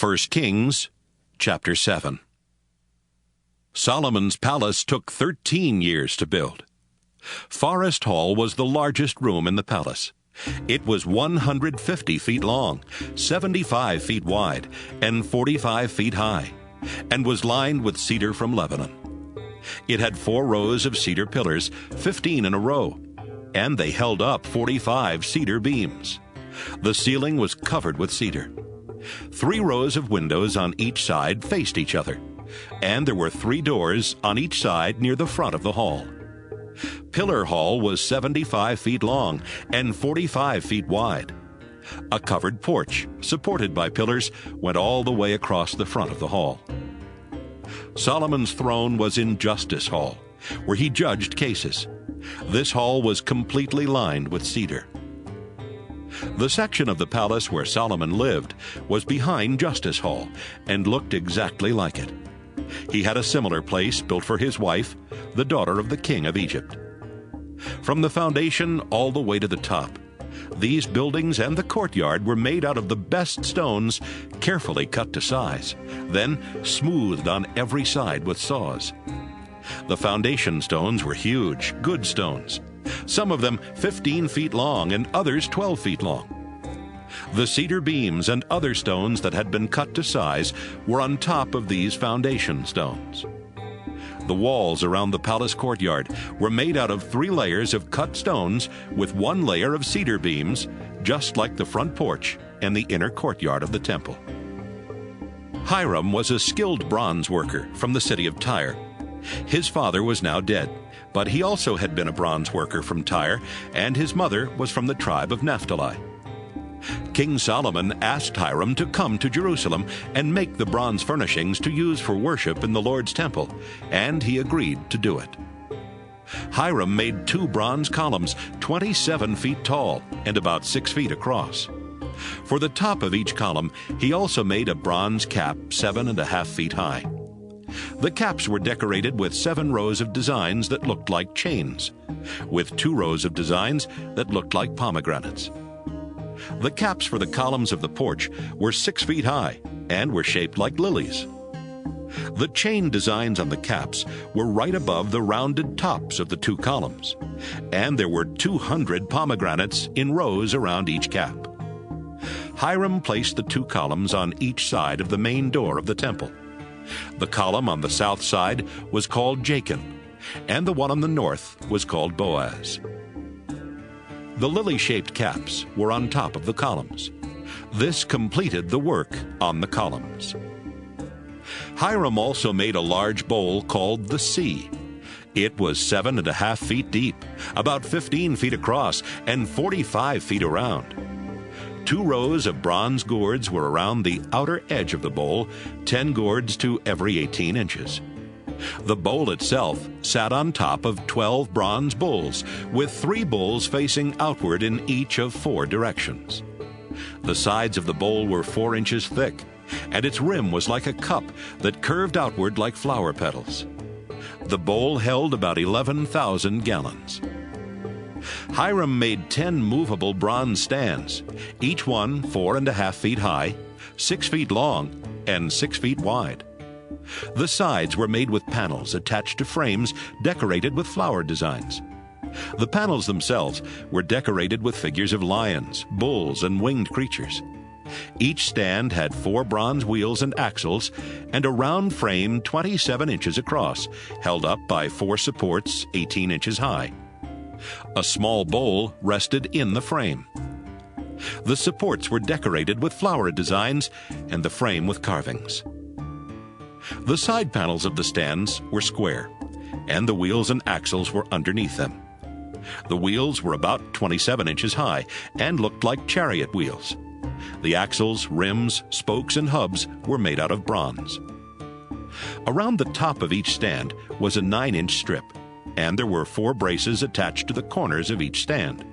1 Kings chapter 7. Solomon's palace took 13 years to build. Forest Hall was the largest room in the palace. It was 150 feet long, 75 feet wide, and 45 feet high, and was lined with cedar from Lebanon. It had 4 rows of cedar pillars, 15 in a row, and they held up 45 cedar beams. The ceiling was covered with cedar. 3 rows of windows on each side faced each other, and there were 3 doors on each side near the front of the hall. Pillar Hall was 75 feet long and 45 feet wide. A covered porch, supported by pillars, went all the way across the front of the hall. Solomon's throne was in Justice Hall, where he judged cases. This hall was completely lined with cedar. The section of the palace where Solomon lived was behind Justice Hall and looked exactly like it. He had a similar place built for his wife, the daughter of the king of Egypt. From the foundation all the way to the top, these buildings and the courtyard were made out of the best stones, carefully cut to size, then smoothed on every side with saws. The foundation stones were huge, good stones, some of them 15 feet long and others 12 feet long. The cedar beams and other stones that had been cut to size were on top of these foundation stones. The walls around the palace courtyard were made out of 3 layers of cut stones with 1 layer of cedar beams, just like the front porch and the inner courtyard of the temple. Hiram was a skilled bronze worker from the city of Tyre. His father was now dead, but he also had been a bronze worker from Tyre, and his mother was from the tribe of Naphtali. King Solomon asked Hiram to come to Jerusalem and make the bronze furnishings to use for worship in the Lord's temple, and he agreed to do it. Hiram made 2 bronze columns 27 feet tall and about 6 feet across. For the top of each column, he also made a bronze cap 7.5 feet high. The caps were decorated with 7 rows of designs that looked like chains, with 2 rows of designs that looked like pomegranates. The caps for the columns of the porch were 6 feet high and were shaped like lilies. The chain designs on the caps were right above the rounded tops of the 2 columns, and there were 200 pomegranates in rows around each cap. Hiram placed the 2 columns on each side of the main door of the temple. The column on the south side was called Jachin, and the one on the north was called Boaz. The lily-shaped caps were on top of the columns. This completed the work on the columns. Hiram also made a large bowl called the sea. It was 7.5 feet deep, about 15 feet across, and 45 feet around. 2 rows of bronze gourds were around the outer edge of the bowl, 10 gourds to every 18 inches. The bowl itself sat on top of 12 bronze bowls, with 3 bowls facing outward in each of 4 directions. The sides of the bowl were 4 inches thick, and its rim was like a cup that curved outward like flower petals. The bowl held about 11,000 gallons. Hiram made 10 movable bronze stands, each one 4.5 feet high, 6 feet long, and 6 feet wide. The sides were made with panels attached to frames decorated with flower designs. The panels themselves were decorated with figures of lions, bulls, and winged creatures. Each stand had 4 bronze wheels and axles, and a round frame 27 inches across, held up by 4 supports 18 inches high. A small bowl rested in the frame. The supports were decorated with flower designs, and the frame with carvings. The side panels of the stands were square, and the wheels and axles were underneath them. The wheels were about 27 inches high and looked like chariot wheels. The axles, rims, spokes, and hubs were made out of bronze. Around the top of each stand was a 9-inch strip, and there were 4 braces attached to the corners of each stand.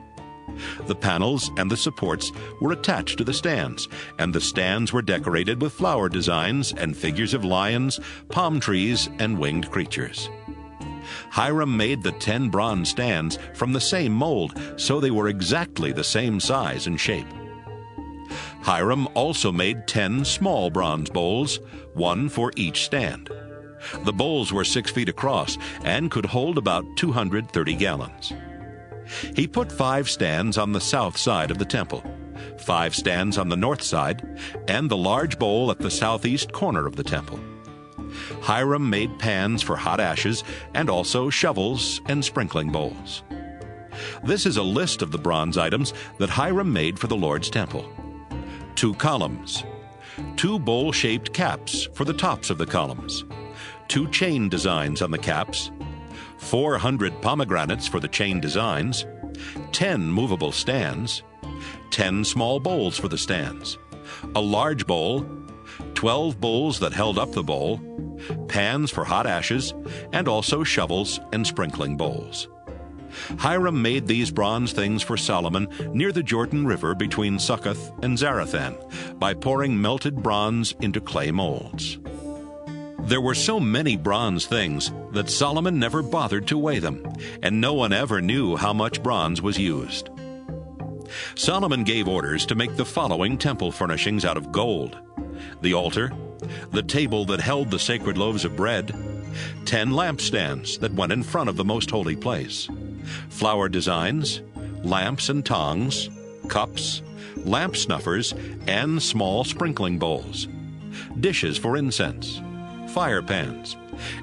The panels and the supports were attached to the stands, and the stands were decorated with flower designs and figures of lions, palm trees, and winged creatures. Hiram made the 10 bronze stands from the same mold, so they were exactly the same size and shape. Hiram also made 10 small bronze bowls, one for each stand. The bowls were 6 feet across and could hold about 230 gallons. He put 5 stands on the south side of the temple, 5 stands on the north side, and the large bowl at the southeast corner of the temple. Hiram made pans for hot ashes and also shovels and sprinkling bowls. This is a list of the bronze items that Hiram made for the Lord's temple. 2 columns, 2 bowl-shaped caps for the tops of the columns, 2 chain designs on the caps, 400 pomegranates for the chain designs, 10 movable stands, 10 small bowls for the stands, a large bowl, 12 bowls that held up the bowl, pans for hot ashes, and also shovels and sprinkling bowls. Hiram made these bronze things for Solomon near the Jordan River between Succoth and Zarethan by pouring melted bronze into clay molds. There were so many bronze things that Solomon never bothered to weigh them, and no one ever knew how much bronze was used. Solomon gave orders to make the following temple furnishings out of gold: the altar, the table that held the sacred loaves of bread, 10 lampstands that went in front of the most holy place, flower designs, lamps and tongs, cups, lamp snuffers, and small sprinkling bowls, dishes for incense, fire pans,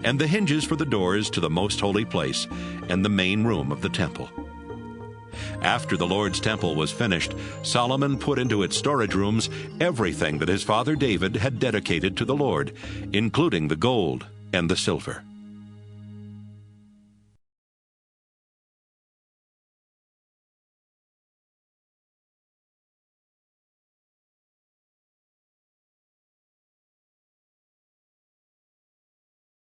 and the hinges for the doors to the most holy place and the main room of the temple. After the Lord's temple was finished, Solomon put into its storage rooms everything that his father David had dedicated to the Lord, including the gold and the silver.